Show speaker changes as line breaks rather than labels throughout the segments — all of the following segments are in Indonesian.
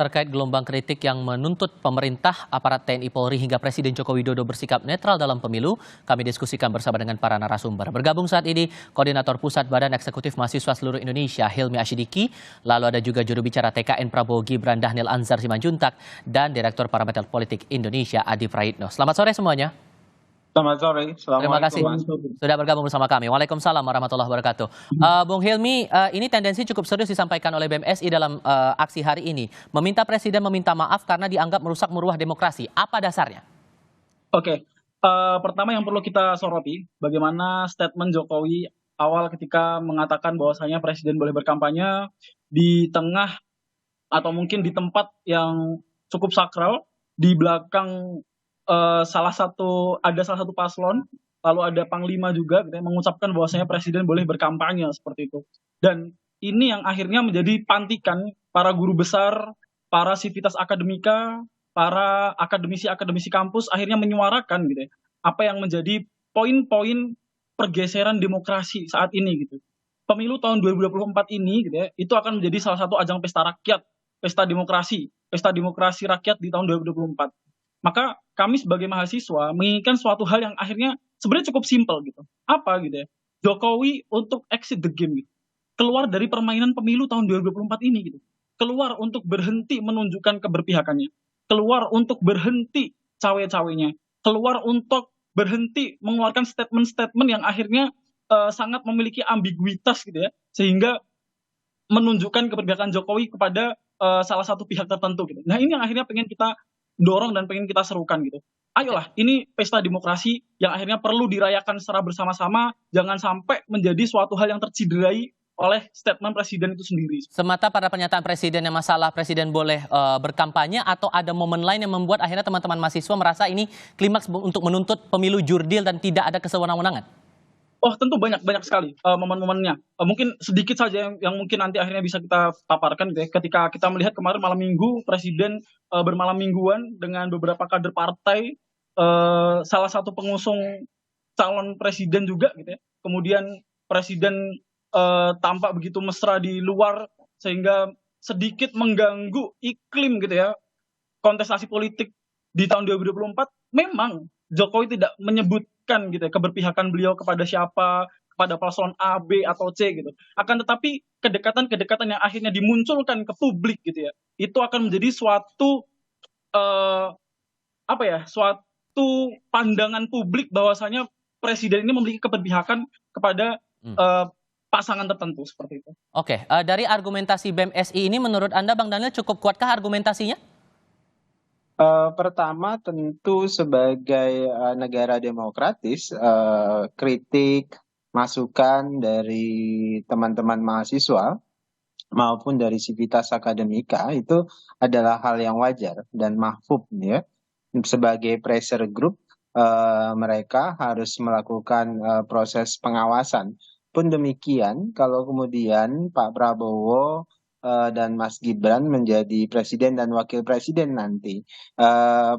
Terkait gelombang kritik yang menuntut pemerintah, aparat TNI Polri hingga Presiden Joko Widodo bersikap netral dalam pemilu, kami diskusikan bersama dengan para narasumber. Bergabung saat ini Koordinator Pusat Badan Eksekutif Mahasiswa Seluruh Indonesia Hilmi Asyidiki, lalu ada juga juru bicara TKN Prabowo Gibran Dhanil Anzar Simanjuntak, dan Direktur Parameter Politik Indonesia Adi Praitno. Selamat sore semuanya.
Selamat sore.
Terima kasih
Assalamualaikum.
sudah bergabung bersama kami. Waalaikumsalam warahmatullahi wabarakatuh. Bung Hilmi, ini tendensi cukup serius disampaikan oleh BMSI dalam aksi hari ini. Meminta Presiden meminta maaf karena dianggap merusak maruah demokrasi. Apa dasarnya?
Oke, pertama yang perlu kita soroti, bagaimana statement Jokowi awal ketika mengatakan bahwasanya Presiden boleh berkampanye di tengah atau mungkin di tempat yang cukup sakral, di belakang salah satu paslon, lalu ada panglima juga gitu ya, mengucapkan bahwasanya Presiden boleh berkampanye seperti itu. Dan ini yang akhirnya menjadi pantikan para guru besar, para sivitas akademika, para akademisi kampus akhirnya menyuarakan gitu ya, apa yang menjadi poin-poin pergeseran demokrasi saat ini gitu. Pemilu tahun 2024 ini gitu ya, itu akan menjadi salah satu ajang pesta rakyat, pesta demokrasi rakyat di tahun 2024. Maka kami sebagai mahasiswa menginginkan suatu hal yang akhirnya sebenarnya cukup simpel gitu. Apa gitu ya? Jokowi untuk exit the game gitu. Keluar dari permainan pemilu tahun 2024 ini gitu. Keluar untuk berhenti menunjukkan keberpihakannya. Keluar untuk berhenti cawe-cawenya. Keluar untuk berhenti mengeluarkan statement-statement yang akhirnya sangat memiliki ambiguitas gitu ya. Sehingga menunjukkan keberpihakan Jokowi kepada salah satu pihak tertentu gitu. Nah, ini yang akhirnya pengen kita dorong dan pengen kita serukan gitu. Ayolah, ini pesta demokrasi yang akhirnya perlu dirayakan secara bersama-sama, jangan sampai menjadi suatu hal yang terciderai oleh statement Presiden itu sendiri.
Semata pada pernyataan Presiden yang masalah Presiden boleh berkampanye atau ada momen lain yang membuat akhirnya teman-teman mahasiswa merasa ini klimaks untuk menuntut pemilu jurdil dan tidak ada kesewenang-wenangan?
Oh, tentu banyak sekali momen-momennya. Mungkin sedikit saja yang mungkin nanti akhirnya bisa kita paparkan gitu ya. Ketika kita melihat kemarin malam Minggu Presiden bermalam mingguan dengan beberapa kader partai, salah satu pengusung calon presiden juga gitu ya. Kemudian Presiden tampak begitu mesra di luar sehingga sedikit mengganggu iklim gitu ya kontestasi politik di tahun 2024. Memang Jokowi tidak menyebutkan gitu ya keberpihakan beliau kepada siapa, kepada paslon A, B atau C gitu. Akan tetapi kedekatan-kedekatan yang akhirnya dimunculkan ke publik gitu ya, itu akan menjadi suatu suatu pandangan publik bahwasanya Presiden ini memiliki keberpihakan kepada pasangan tertentu seperti itu.
Oke, dari argumentasi BMSI ini menurut Anda Bang Daniel cukup kuatkah argumentasinya?
Pertama tentu sebagai negara demokratis, kritik, masukan dari teman-teman mahasiswa maupun dari sivitas akademika itu adalah hal yang wajar dan mahfub ya. Sebagai pressure group, mereka harus melakukan proses pengawasan. Pun demikian, kalau kemudian Pak Prabowo dan Mas Gibran menjadi presiden dan wakil presiden nanti,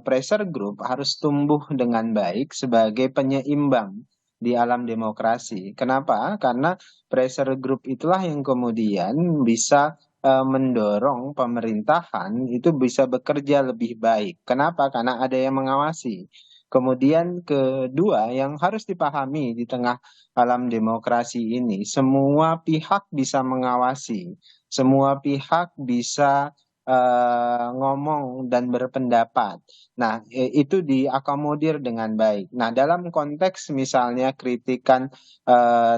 pressure group harus tumbuh dengan baik sebagai penyeimbang di alam demokrasi. Kenapa? Karena pressure group itulah yang kemudian bisa mendorong pemerintahan itu bisa bekerja lebih baik. Kenapa? Karena ada yang mengawasi. Kemudian kedua yang harus dipahami di tengah alam demokrasi ini, semua pihak bisa mengawasi, semua pihak bisa ngomong dan berpendapat. Nah, itu diakomodir dengan baik. Nah, dalam konteks misalnya kritikan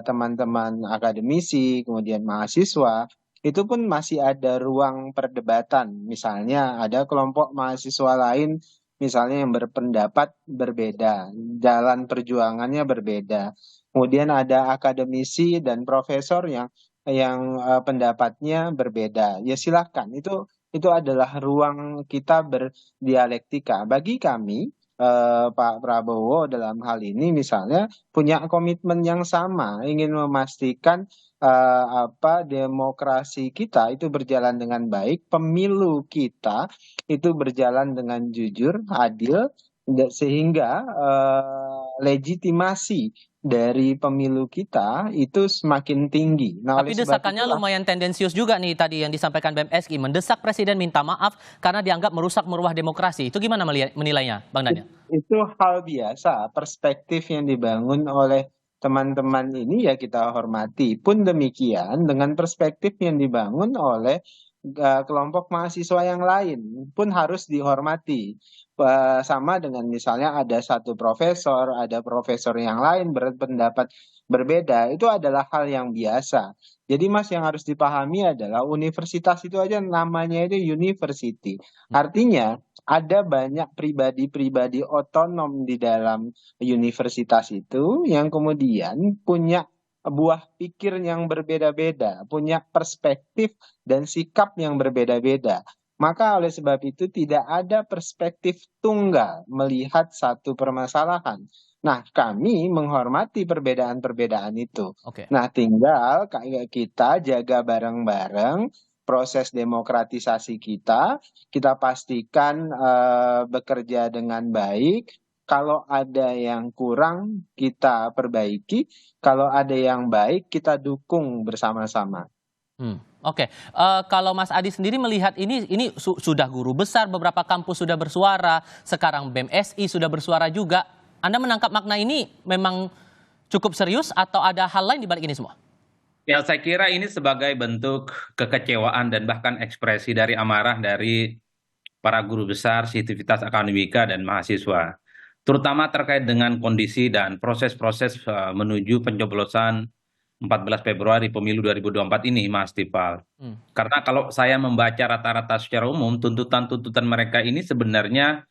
teman-teman akademisi, kemudian mahasiswa, itu pun masih ada ruang perdebatan. Misalnya ada kelompok mahasiswa lain misalnya yang berpendapat berbeda, jalan perjuangannya berbeda. Kemudian ada akademisi dan profesor yang pendapatnya berbeda. Ya silakan, itu adalah ruang kita berdialektika. Bagi kami Pak Prabowo dalam hal ini misalnya punya komitmen yang sama, ingin memastikan demokrasi kita itu berjalan dengan baik, pemilu kita itu berjalan dengan jujur, adil, sehingga legitimasi dari pemilu kita itu semakin tinggi. Nah, oleh
Tapi
sebab
desakannya
itulah
lumayan tendensius juga nih tadi yang disampaikan BMSI, mendesak Presiden minta maaf karena dianggap merusak maruah demokrasi. Itu gimana menilainya, Bang Daniel?
itu hal biasa, perspektif yang dibangun oleh teman-teman ini ya kita hormati. Pun demikian dengan perspektif yang dibangun oleh kelompok mahasiswa yang lain pun harus dihormati. Sama dengan misalnya ada profesor yang lain berpendapat berbeda, itu adalah hal yang biasa. Jadi Mas yang harus dipahami adalah universitas itu aja namanya itu university. Artinya ada banyak pribadi-pribadi otonom di dalam universitas itu yang kemudian punya buah pikir yang berbeda-beda, punya perspektif dan sikap yang berbeda-beda. Maka oleh sebab itu tidak ada perspektif tunggal melihat satu permasalahan. Nah, kami menghormati perbedaan-perbedaan itu.
Oke.
Nah, tinggal kayak kita jaga bareng-bareng proses demokratisasi kita pastikan bekerja dengan baik. Kalau ada yang kurang, kita perbaiki. Kalau ada yang baik, kita dukung bersama-sama.
Oke. Kalau Mas Adi sendiri melihat ini sudah guru besar, beberapa kampus sudah bersuara, sekarang BMSI sudah bersuara juga. Anda menangkap makna ini memang cukup serius atau ada hal lain di balik ini semua?
Ya, saya kira ini sebagai bentuk kekecewaan dan bahkan ekspresi dari amarah dari para guru besar, sivitas akademika, dan mahasiswa. Terutama terkait dengan kondisi dan proses-proses menuju pencoblosan 14 Februari pemilu 2024 ini, Mas Tifal. Karena kalau saya membaca rata-rata secara umum, tuntutan-tuntutan mereka ini sebenarnya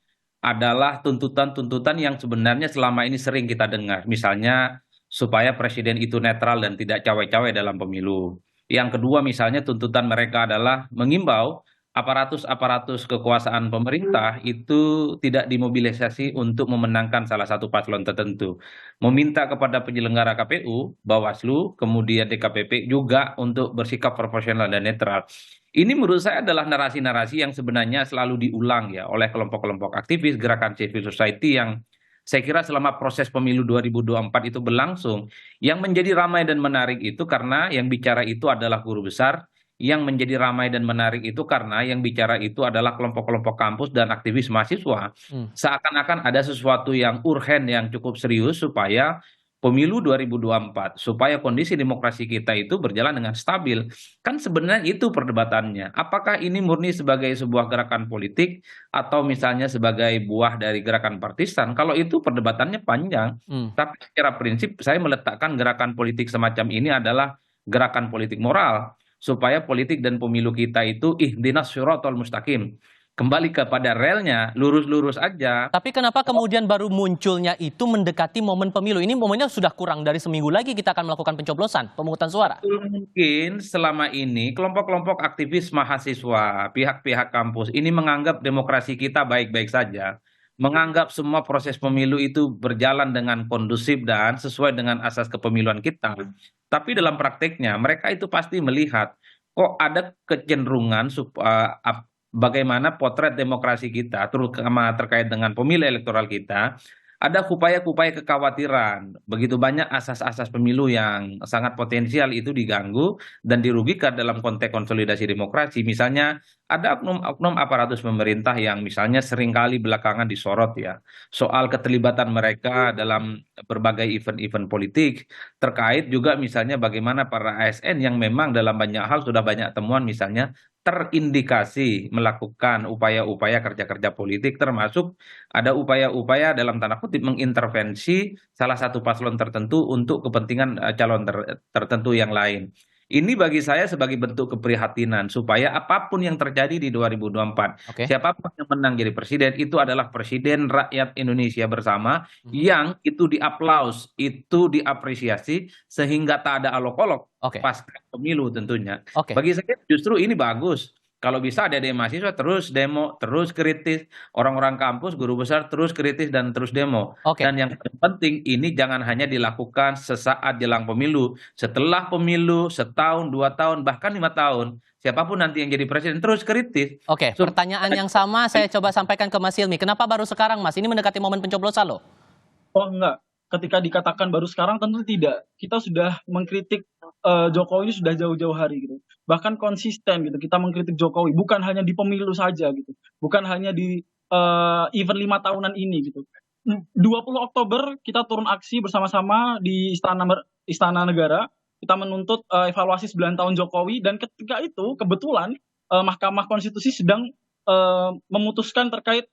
adalah tuntutan-tuntutan yang sebenarnya selama ini sering kita dengar. Misalnya supaya presiden itu netral dan tidak cawe-cawe dalam pemilu. Yang kedua misalnya tuntutan mereka adalah mengimbau aparatus-aparatus kekuasaan pemerintah itu tidak dimobilisasi untuk memenangkan salah satu paslon tertentu. Meminta kepada penyelenggara KPU, Bawaslu, kemudian DKPP juga untuk bersikap proporsional dan netral. Ini menurut saya adalah narasi-narasi yang sebenarnya selalu diulang ya oleh kelompok-kelompok aktivis, gerakan civil society yang saya kira selama proses pemilu 2024 itu berlangsung, yang menjadi ramai dan menarik itu karena yang bicara itu adalah guru besar, yang menjadi ramai dan menarik itu karena yang bicara itu adalah kelompok-kelompok kampus dan aktivis mahasiswa. Seakan-akan ada sesuatu yang urgen, yang cukup serius supaya pemilu 2024, supaya kondisi demokrasi kita itu berjalan dengan stabil. Kan sebenarnya itu perdebatannya. Apakah ini murni sebagai sebuah gerakan politik atau misalnya sebagai buah dari gerakan partisan? Kalau itu perdebatannya panjang. Tapi secara prinsip saya meletakkan gerakan politik semacam ini adalah gerakan politik moral. Supaya politik dan pemilu kita itu ihdinas syiratal mustaqim. Kembali kepada relnya, lurus-lurus aja.
Tapi kenapa kemudian baru munculnya itu mendekati momen pemilu? Ini momennya sudah kurang dari seminggu lagi kita akan melakukan pencoblosan, pemungutan suara.
Mungkin selama ini kelompok-kelompok aktivis mahasiswa, pihak-pihak kampus ini menganggap demokrasi kita baik-baik saja. Menganggap semua proses pemilu itu berjalan dengan kondusif dan sesuai dengan asas kepemiluan kita. Tapi dalam prakteknya mereka itu pasti melihat kok ada kecenderungan bagaimana potret demokrasi kita, terutama terkait dengan pemilu elektoral kita, ada upaya-upaya kekhawatiran. Begitu banyak asas-asas pemilu yang sangat potensial itu diganggu dan dirugikan dalam konteks konsolidasi demokrasi. Misalnya ada oknum-oknum aparatus pemerintah yang misalnya seringkali belakangan disorot ya. Soal keterlibatan mereka dalam berbagai event-event politik. Terkait juga misalnya bagaimana para ASN yang memang dalam banyak hal sudah banyak temuan misalnya terindikasi melakukan upaya-upaya kerja-kerja politik termasuk ada upaya-upaya dalam tanda kutip mengintervensi salah satu paslon tertentu untuk kepentingan calon tertentu yang lain. Ini bagi saya sebagai bentuk keprihatinan supaya apapun yang terjadi di 2024, siapapun yang menang jadi presiden itu adalah presiden rakyat Indonesia bersama yang itu diaplaus, itu diapresiasi sehingga tak ada olok-olok pasca pemilu tentunya. Bagi saya justru ini bagus. Kalau bisa ada mahasiswa terus demo, terus kritis. Orang-orang kampus, guru besar terus kritis dan terus demo. Dan yang penting ini jangan hanya dilakukan sesaat jelang pemilu. Setelah pemilu, setahun, 2 tahun, bahkan 5 tahun. Siapapun nanti yang jadi presiden terus kritis.
Pertanyaan yang sama saya coba sampaikan ke Mas Hilmi. Kenapa baru sekarang Mas? Ini mendekati momen pencoblosan loh.
Oh enggak. ketika dikatakan baru sekarang tentu tidak. Kita sudah mengkritik Jokowi ini sudah jauh-jauh hari gitu. Bahkan konsisten gitu kita mengkritik Jokowi bukan hanya di pemilu saja gitu. Bukan hanya di event 5 tahunan ini gitu. 20 Oktober kita turun aksi bersama-sama di Istana Negara. Kita menuntut evaluasi 9 tahun Jokowi dan ketika itu kebetulan Mahkamah Konstitusi sedang memutuskan terkait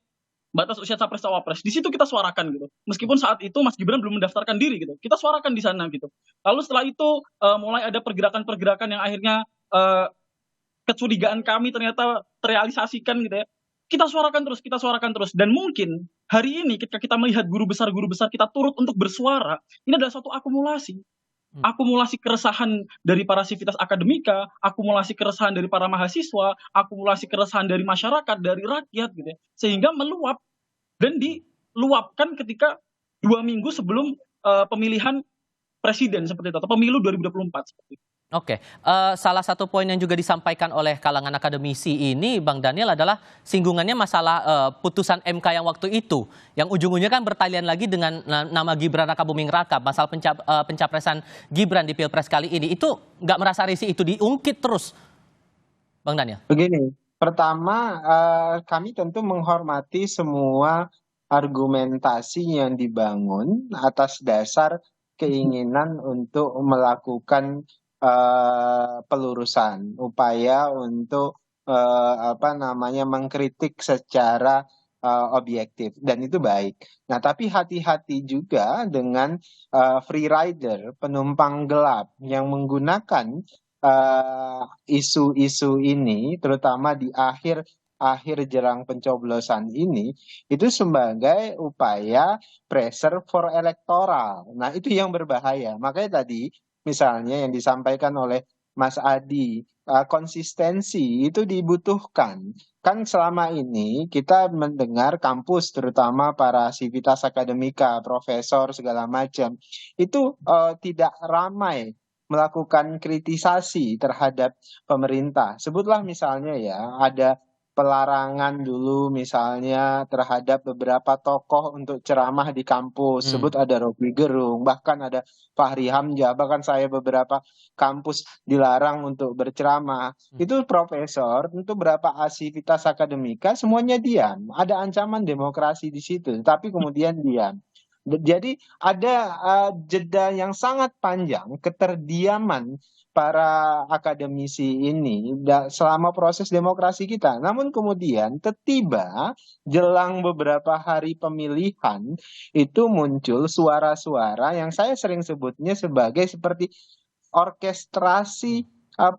batas usia capres cawapres. Di situ kita suarakan gitu. Meskipun saat itu Mas Gibran belum mendaftarkan diri gitu. Kita suarakan di sana gitu. Lalu setelah itu mulai ada pergerakan-pergerakan yang akhirnya kecurigaan kami ternyata terrealisasikan gitu ya. Kita suarakan terus. Dan mungkin hari ini ketika kita melihat guru besar kita turut untuk bersuara, ini adalah suatu akumulasi. Akumulasi keresahan dari para sivitas akademika, akumulasi keresahan dari para mahasiswa, akumulasi keresahan dari masyarakat, dari rakyat gitu ya. Sehingga meluap dan diluapkan ketika 2 minggu sebelum pemilihan presiden seperti itu atau pemilu 2024 seperti itu.
Oke, salah satu poin yang juga disampaikan oleh kalangan akademisi ini, Bang Daniel, adalah singgungannya masalah putusan MK yang waktu itu, yang ujung-ujungnya kan bertalian lagi dengan nama Gibran Rakabuming Raka, masalah pencapresan Gibran di Pilpres kali ini. Itu nggak merasa risih itu diungkit terus, Bang Daniel?
Begini, pertama kami tentu menghormati semua argumentasi yang dibangun atas dasar keinginan untuk melakukan pelurusan, upaya untuk mengkritik secara objektif, dan itu baik. Nah, tapi hati-hati juga dengan free rider, penumpang gelap yang menggunakan isu-isu ini, terutama di akhir jelang pencoblosan ini, itu sebagai upaya pressure for electoral. Nah, itu yang berbahaya. Makanya tadi misalnya yang disampaikan oleh Mas Adi, konsistensi itu dibutuhkan. Kan selama ini kita mendengar kampus, terutama para sivitas akademika, profesor segala macam, itu tidak ramai melakukan kritisasi terhadap pemerintah. Sebutlah misalnya ya, ada pelarangan dulu misalnya terhadap beberapa tokoh untuk ceramah di kampus. Sebut ada Rocky Gerung, bahkan ada Fahri Hamzah, bahkan saya beberapa kampus dilarang untuk berceramah. Itu profesor, tentu berapa asivitas akademika, semuanya diam. Ada ancaman demokrasi di situ, tapi kemudian diam. Jadi ada jeda yang sangat panjang keterdiaman para akademisi ini selama proses demokrasi kita. Namun kemudian tiba jelang beberapa hari pemilihan itu muncul suara-suara yang saya sering sebutnya sebagai seperti orkestrasi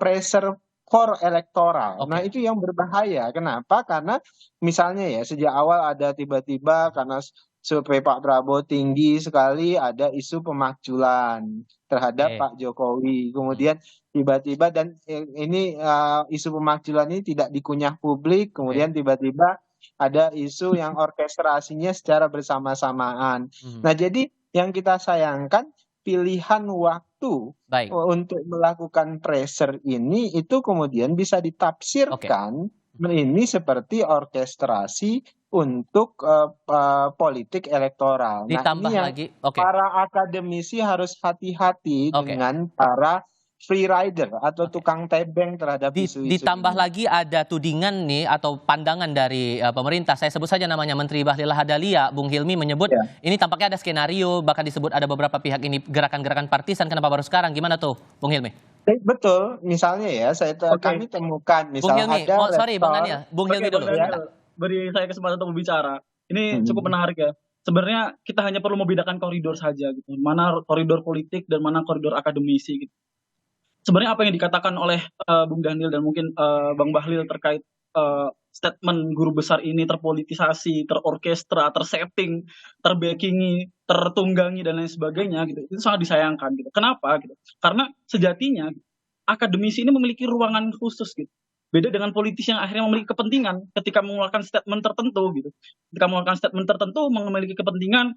pressure for electoral. Nah, itu yang berbahaya. Kenapa? Karena misalnya ya sejak awal ada tiba-tiba karena survei Pak Prabowo tinggi sekali, ada isu pemakzulan terhadap Pak Jokowi. Kemudian tiba-tiba, dan ini isu pemakzulan ini tidak dikunyah publik, kemudian tiba-tiba ada isu yang orkestrasinya secara bersama-samaan. Nah, jadi yang kita sayangkan pilihan waktu untuk melakukan pressure ini itu kemudian bisa ditafsirkan ini seperti orkestrasi untuk politik elektoral.
Ditambah
nah, ini yang para akademisi harus hati-hati dengan para free rider atau tukang tebeng terhadap isu-isu
ditambah
ini.
lagi ada tudingan nih atau pandangan dari pemerintah. Saya sebut saja namanya Menteri Bahlil Lahadalia, Bung Hilmi menyebut ini tampaknya ada skenario, bahkan disebut ada beberapa pihak ini gerakan-gerakan partisan. Kenapa baru sekarang? Gimana tuh, Bung Hilmi?
Betul, misalnya ya, kami temukan misalnya
Bung Hilmi,
ada
Bang Daniel, Bung Hilmi dulu.
Beri saya kesempatan untuk berbicara. Ini cukup menarik ya. Sebenarnya kita hanya perlu membedakan koridor saja gitu. Mana koridor politik dan mana koridor akademisi gitu. Sebenarnya apa yang dikatakan oleh Bung Daniel dan mungkin Bang Bahlil terkait statement guru besar ini terpolitisasi, terorkestra, tersetting, terbackingi, tertunggangi dan lain sebagainya gitu. Itu sangat disayangkan gitu. Kenapa gitu? Karena sejatinya akademisi ini memiliki ruangan khusus gitu. Beda dengan politis yang akhirnya memiliki kepentingan ketika mengeluarkan statement tertentu gitu. Ketika mengeluarkan statement tertentu memiliki kepentingan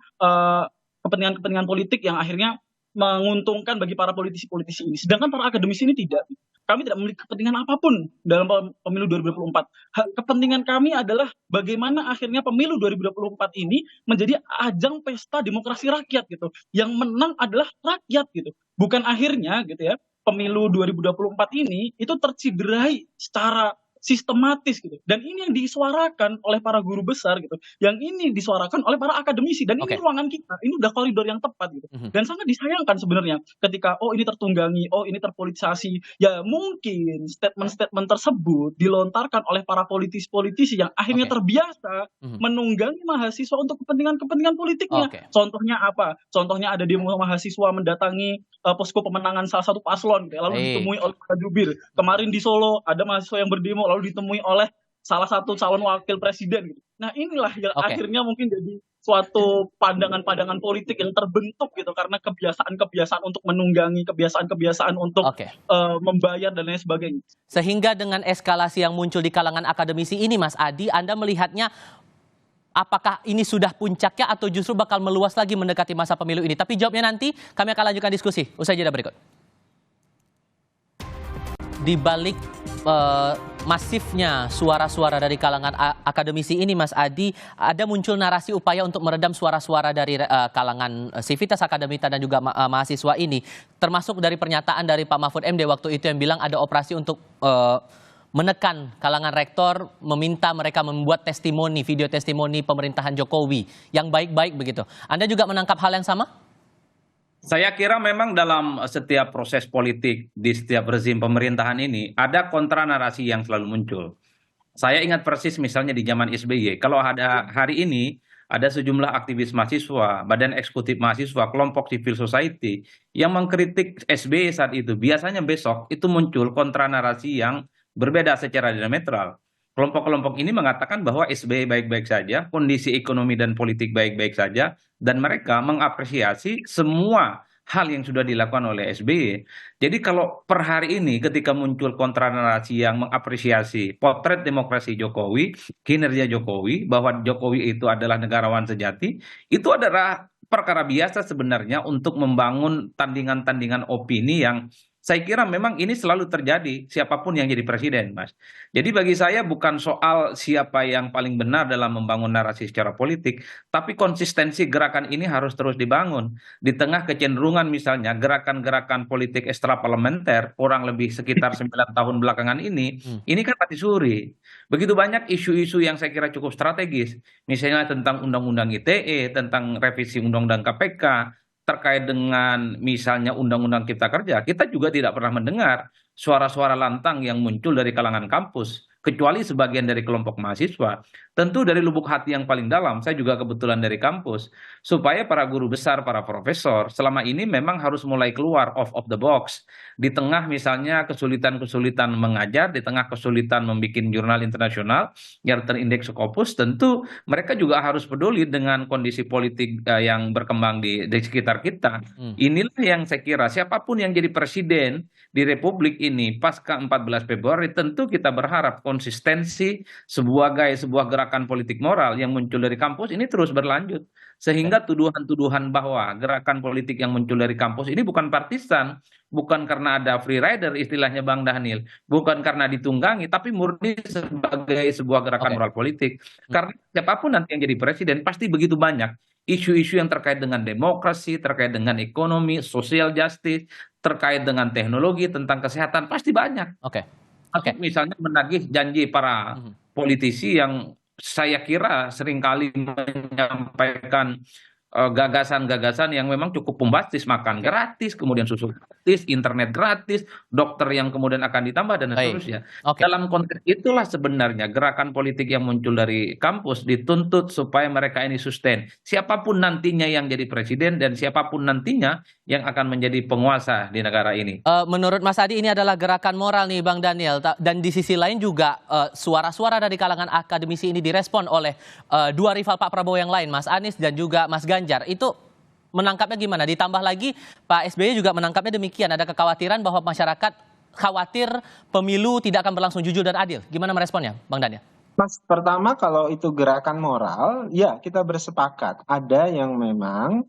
kepentingan politik yang akhirnya menguntungkan bagi para politisi-politisi ini. Sedangkan para akademisi ini tidak. kami tidak memiliki kepentingan apapun dalam pemilu 2024. Kepentingan kami adalah bagaimana akhirnya pemilu 2024 ini menjadi ajang pesta demokrasi rakyat gitu. Yang menang adalah rakyat gitu. Bukan akhirnya gitu ya, pemilu 2024 ini itu terciderai secara sistematis gitu. Dan ini yang disuarakan oleh para guru besar gitu. Yang ini disuarakan oleh para akademisi, dan ini
Oke.
ruangan kita. Ini udah koridor yang tepat gitu.
Mhm.
Dan sangat disayangkan sebenarnya ketika ini tertunggangi, ini terpolitisasi. Ya mungkin statement-statement tersebut dilontarkan oleh para politisi-politisi yang akhirnya
Oke.
terbiasa
Mhm.
menunggangi mahasiswa untuk kepentingan-kepentingan politiknya.
Oke.
Contohnya apa? Contohnya ada demo mahasiswa mendatangi posko pemenangan salah satu paslon gitu ya, lalu
Baik.
ditemui oleh para jubir. Kemarin di Solo ada mahasiswa yang berdemo lalu ditemui oleh salah satu calon wakil presiden gitu. Nah, inilah yang
Oke.
akhirnya mungkin jadi suatu pandangan-pandangan politik yang terbentuk gitu karena kebiasaan-kebiasaan untuk menunggangi, kebiasaan-kebiasaan untuk
Oke.
membayar dan lain sebagainya.
Sehingga dengan eskalasi yang muncul di kalangan akademisi ini, Mas Adi, Anda melihatnya apakah ini sudah puncaknya atau justru bakal meluas lagi mendekati masa pemilu ini? Tapi jawabnya nanti, kami akan lanjutkan diskusi usai jeda berikut. Di balik masifnya suara-suara dari kalangan akademisi ini, Mas Adi, ada muncul narasi upaya untuk meredam suara-suara dari kalangan sivitas akademika dan juga mahasiswa ini, termasuk dari pernyataan dari Pak Mahfud MD waktu itu yang bilang ada operasi untuk menekan kalangan rektor, meminta mereka membuat testimoni, video testimoni pemerintahan Jokowi yang baik-baik begitu. Anda juga menangkap hal yang sama?
Saya kira memang dalam setiap proses politik di setiap rezim pemerintahan ini ada kontra narasi yang selalu muncul. Saya ingat persis misalnya di zaman SBY, kalau ada hari ini ada sejumlah aktivis mahasiswa, badan eksekutif mahasiswa, kelompok civil society yang mengkritik SBY saat itu, biasanya besok itu muncul kontra narasi yang berbeda secara diametral. Kelompok-kelompok ini mengatakan bahwa SBY baik-baik saja, kondisi ekonomi dan politik baik-baik saja, dan mereka mengapresiasi semua hal yang sudah dilakukan oleh SBY. Jadi kalau per hari ini ketika muncul kontra narasi yang mengapresiasi potret demokrasi Jokowi, kinerja Jokowi, bahwa Jokowi itu adalah negarawan sejati, itu adalah perkara biasa sebenarnya untuk membangun tandingan-tandingan opini yang saya kira memang ini selalu terjadi siapapun yang jadi presiden, Mas. Jadi bagi saya bukan soal siapa yang paling benar dalam membangun narasi secara politik, tapi konsistensi gerakan ini harus terus dibangun. Di tengah kecenderungan misalnya gerakan-gerakan politik ekstraparlementer kurang lebih sekitar 9 tahun belakangan ini kan mati suri. Begitu banyak isu-isu yang saya kira cukup strategis, misalnya tentang Undang-Undang ITE, tentang revisi Undang-Undang KPK, terkait dengan misalnya Undang-Undang Cipta Kerja, kita juga tidak pernah mendengar suara-suara lantang yang muncul dari kalangan kampus, kecuali sebagian dari kelompok mahasiswa. Tentu dari lubuk hati yang paling dalam, saya juga kebetulan dari kampus, supaya para guru besar, para profesor, selama ini memang harus mulai keluar of the box. Di tengah misalnya kesulitan-kesulitan mengajar, di tengah kesulitan membuat jurnal internasional yang terindeks Scopus, tentu mereka juga harus peduli dengan kondisi politik yang berkembang di sekitar kita. Inilah yang saya kira siapapun yang jadi presiden di Republik ini pasca 14 Februari, tentu kita berharap konsistensi sebuah gerakan politik moral yang muncul dari kampus ini terus berlanjut. Sehingga tuduhan-tuduhan bahwa gerakan politik yang muncul dari kampus ini bukan partisan, bukan karena ada free rider istilahnya Bang Daniel, bukan karena ditunggangi, tapi murni sebagai sebuah gerakan moral politik. Karena siapapun nanti yang jadi presiden pasti begitu banyak isu-isu yang terkait dengan demokrasi, terkait dengan ekonomi, social justice, terkait dengan teknologi, tentang kesehatan, pasti banyak.
Oke.
Misalnya menagih janji para politisi yang saya kira seringkali menyampaikan gagasan-gagasan yang memang cukup bombastis, makan gratis, kemudian susu gratis, internet gratis, dokter yang kemudian akan ditambah dan seterusnya. Dalam konteks itulah sebenarnya gerakan politik yang muncul dari kampus dituntut supaya mereka ini sustain. Siapapun nantinya yang jadi presiden dan siapapun nantinya yang akan menjadi penguasa di negara ini.
Menurut Mas Adi ini adalah gerakan moral nih Bang Daniel, dan di sisi lain juga suara-suara dari kalangan akademisi ini direspon oleh dua rival Pak Prabowo yang lain, Mas Anies dan juga Mas Ganjar. Itu menangkapnya gimana? Ditambah lagi Pak SBY juga menangkapnya demikian, ada kekhawatiran bahwa masyarakat khawatir pemilu tidak akan berlangsung jujur dan adil. Gimana meresponnya Bang Daniel?
Mas, pertama kalau itu gerakan moral, ya kita bersepakat. Ada yang memang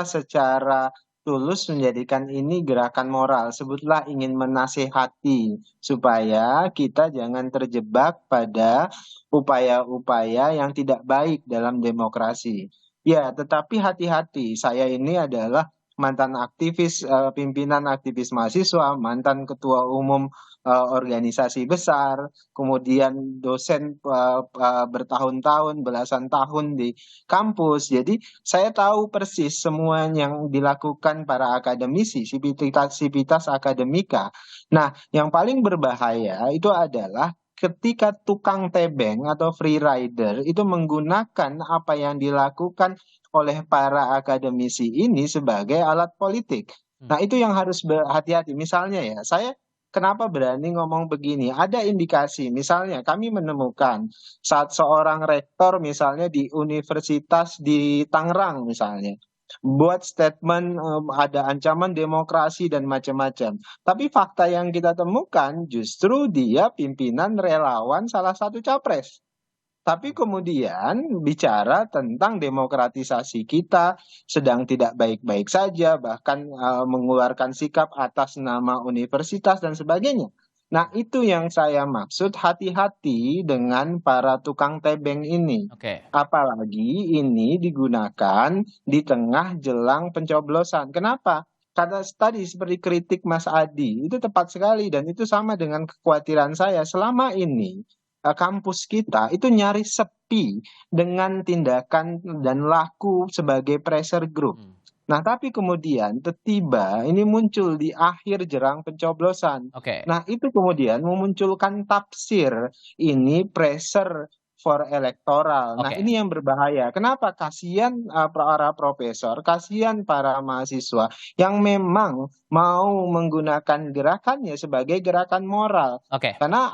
secara tulus menjadikan ini gerakan moral. Sebutlah ingin menasehati supaya kita jangan terjebak pada upaya-upaya yang tidak baik dalam demokrasi. Ya, tetapi hati-hati. Saya ini adalah mantan aktivis, pimpinan aktivis mahasiswa, mantan ketua umum organisasi besar, kemudian dosen bertahun-tahun, belasan tahun di kampus. Jadi saya tahu persis semua yang dilakukan para akademisi, sivitas akademika. Nah, yang paling berbahaya itu adalah ketika tukang tebeng atau free rider itu menggunakan apa yang dilakukan oleh para akademisi ini sebagai alat politik. Nah, itu yang harus berhati-hati. Misalnya ya, saya kenapa berani ngomong begini? Ada indikasi, misalnya kami menemukan saat seorang rektor misalnya di universitas di Tangerang misalnya buat statement ada ancaman demokrasi dan macam-macam. Tapi fakta yang kita temukan justru dia pimpinan relawan salah satu capres. Tapi kemudian bicara tentang demokratisasi kita sedang tidak baik-baik saja, bahkan mengeluarkan sikap atas nama universitas dan sebagainya. Nah, itu yang saya maksud, hati-hati dengan para tukang tebeng ini.
Oke.
Apalagi ini digunakan di tengah jelang pencoblosan. Kenapa? Karena tadi seperti kritik Mas Adi, itu tepat sekali dan itu sama dengan kekhawatiran saya. Selama ini kampus kita itu nyaris sepi dengan tindakan dan laku sebagai pressure group. Nah, tapi kemudian tiba ini muncul di akhir jelang pencoblosan.
Oke.
Nah, itu kemudian memunculkan tafsir ini pressure for electoral. Nah,
Oke.
ini yang berbahaya. Kenapa? Kasihan para profesor, kasihan para mahasiswa yang memang mau menggunakan gerakannya sebagai gerakan moral.
Oke.
Karena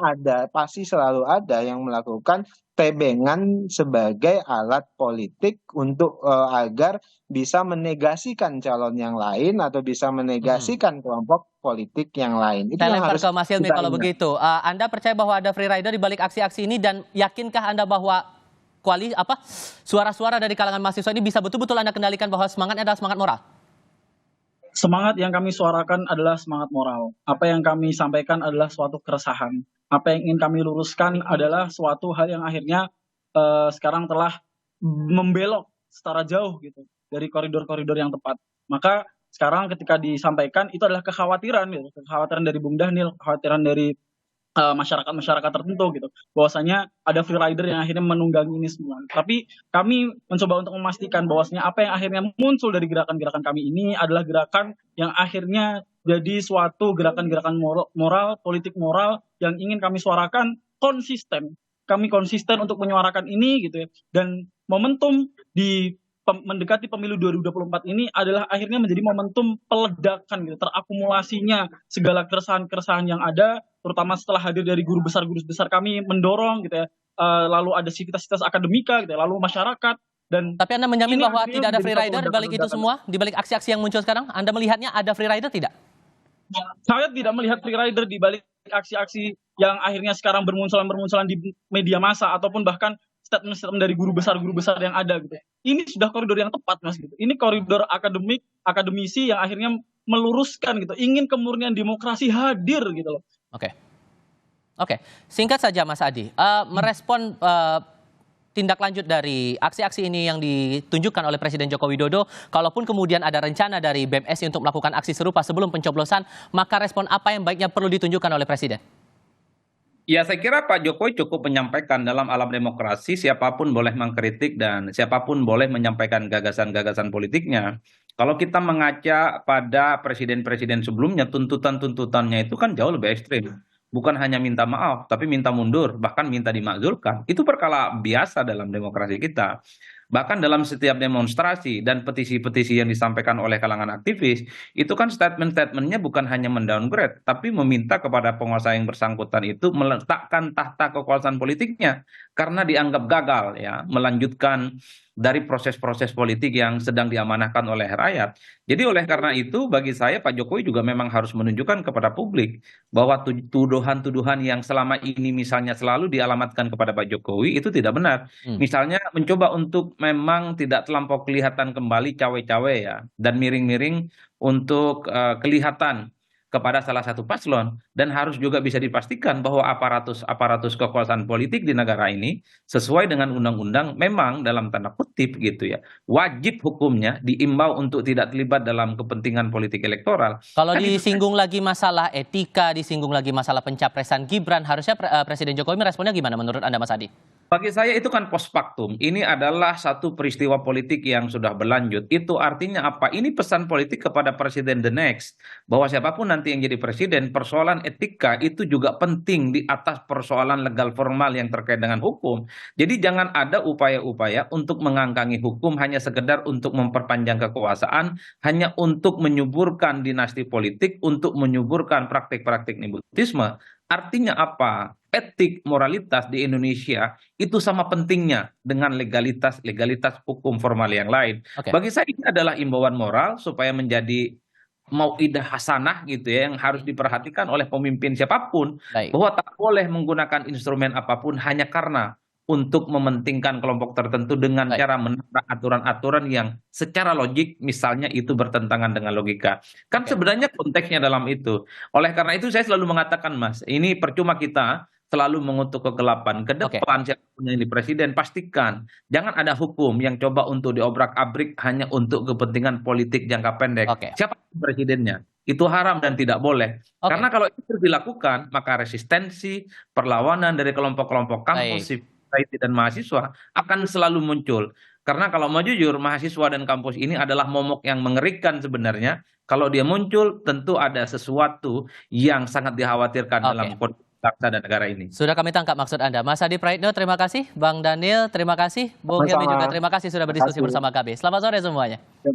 pasti selalu ada yang melakukan tebengan sebagai alat politik untuk agar bisa menegasikan calon yang lain atau bisa menegasikan kelompok politik yang lain. Itu
Saya
yang
lempar
harus
ke Mas Hilmi
kita
kalau
ingat.
begitu. Anda percaya bahwa ada free rider di balik aksi-aksi ini dan yakinkah Anda bahwa suara-suara dari kalangan mahasiswa ini bisa betul-betul Anda kendalikan bahwa semangatnya adalah semangat moral?
Semangat yang kami suarakan adalah semangat moral. Apa yang kami sampaikan adalah suatu keresahan. Apa yang ingin kami luruskan adalah suatu hal yang akhirnya sekarang telah membelok secara jauh gitu dari koridor-koridor yang tepat. Maka sekarang ketika disampaikan itu adalah kekhawatiran gitu, kekhawatiran dari Bung Dhanil, kekhawatiran dari masyarakat-masyarakat tertentu gitu, bahwasanya ada free rider yang akhirnya menunggangi ini semua. Tapi kami mencoba untuk memastikan bahwasanya apa yang akhirnya muncul dari gerakan-gerakan kami ini adalah gerakan yang akhirnya jadi suatu gerakan-gerakan moral, politik moral yang ingin kami suarakan konsisten. Kami konsisten untuk menyuarakan ini gitu ya. Dan momentum di mendekati pemilu 2024 ini adalah akhirnya menjadi momentum peledakan gitu, terakumulasinya segala keresahan-keresahan yang ada, terutama setelah hadir dari guru besar kami mendorong gitu ya, lalu ada sivitas akademika gitu ya, lalu masyarakat. Dan
Tapi Anda menjamin
ini
bahwa
akhirnya
tidak ada
menjadi
free
satu
rider di balik itu
ledakan-ledakan.
semua, di balik aksi-aksi yang muncul sekarang? Anda melihatnya ada free rider tidak?
Saya tidak melihat free rider di balik aksi-aksi yang akhirnya sekarang bermunculan di media massa ataupun bahkan statement-statement dari guru besar yang ada gitu. Ini sudah koridor yang tepat Mas gitu. Ini koridor akademisi yang akhirnya meluruskan gitu. Ingin kemurnian demokrasi hadir gitu loh.
Oke. Singkat saja Mas Adi, merespon tindak lanjut dari aksi-aksi ini yang ditunjukkan oleh Presiden Joko Widodo, kalaupun kemudian ada rencana dari BMSI untuk melakukan aksi serupa sebelum pencoblosan, maka respon apa yang baiknya perlu ditunjukkan oleh Presiden?
Ya, saya kira Pak Jokowi cukup menyampaikan dalam alam demokrasi siapapun boleh mengkritik dan siapapun boleh menyampaikan gagasan-gagasan politiknya. Kalau kita mengaca pada presiden-presiden sebelumnya, tuntutan-tuntutannya itu kan jauh lebih ekstrim. Bukan hanya minta maaf, tapi minta mundur, bahkan minta dimakzulkan. Itu perkara biasa dalam demokrasi kita. Bahkan dalam setiap demonstrasi dan petisi-petisi yang disampaikan oleh kalangan aktivis, itu kan statement-statementnya bukan hanya mendowngrade, tapi meminta kepada penguasa yang bersangkutan itu meletakkan tahta kekuasaan politiknya karena dianggap gagal ya melanjutkan dari proses-proses politik yang sedang diamanahkan oleh rakyat. Jadi oleh karena itu bagi saya Pak Jokowi juga memang harus menunjukkan kepada publik bahwa tuduhan-tuduhan yang selama ini misalnya selalu dialamatkan kepada Pak Jokowi itu tidak benar. Misalnya mencoba untuk memang tidak terlampau kelihatan kembali cawe-cawe ya dan miring-miring untuk kelihatan kepada salah satu paslon, dan harus juga bisa dipastikan bahwa aparatus kekuasaan politik di negara ini sesuai dengan undang-undang memang dalam tanda kutip gitu ya, wajib hukumnya diimbau untuk tidak terlibat dalam kepentingan politik elektoral.
Kalau
Kan itu
disinggung lagi masalah etika, disinggung lagi masalah pencapresan Gibran, harusnya Presiden Jokowi meresponnya gimana menurut Anda, Mas Adi?
bagi saya itu kan post factum. Ini adalah satu peristiwa politik yang sudah berlanjut. Itu artinya apa? Ini pesan politik kepada presiden the next. Bahwa siapapun nanti yang jadi presiden, persoalan etika itu juga penting di atas persoalan legal formal yang terkait dengan hukum. Jadi jangan ada upaya-upaya untuk mengangkangi hukum hanya sekedar untuk memperpanjang kekuasaan, hanya untuk menyuburkan dinasti politik, untuk menyuburkan praktik-praktik nepotisme. Artinya apa? Etik, moralitas di Indonesia itu sama pentingnya dengan legalitas hukum formal yang lain.
Oke,
Bagi saya ini adalah imbauan moral supaya menjadi mau'idah hasanah gitu ya, yang harus diperhatikan oleh pemimpin siapapun,
baik.
bahwa tak boleh menggunakan instrumen apapun hanya karena untuk mementingkan kelompok tertentu dengan
Baik.
cara menabrak aturan-aturan yang secara logik misalnya itu bertentangan dengan logika. Kan
Oke.
sebenarnya konteksnya dalam itu. Oleh karena itu saya selalu mengatakan, Mas, ini percuma kita selalu mengutuk kegelapan. Ke
Oke.
depan siapapun yang jadi presiden, pastikan jangan ada hukum yang coba untuk diobrak-abrik hanya untuk kepentingan politik jangka pendek.
Oke.
Siapa presidennya? Itu haram dan tidak boleh.
Oke.
Karena kalau itu dilakukan, maka resistensi, perlawanan dari kelompok-kelompok kampus,
Baik.
civil society, dan mahasiswa akan selalu muncul. Karena kalau mau jujur, mahasiswa dan kampus ini adalah momok yang mengerikan sebenarnya. Kalau dia muncul, tentu ada sesuatu yang sangat dikhawatirkan
Oke.
dalam kondisi bangsa dan negara ini.
Sudah kami tangkap maksud Anda. Mas Adi Praitno, terima kasih. Bang Daniel, terima kasih. Bung Hilmi
Sama-sama.
juga terima kasih sudah
Terima
berdiskusi
kasih.
bersama kami. Selamat sore semuanya.
Ya,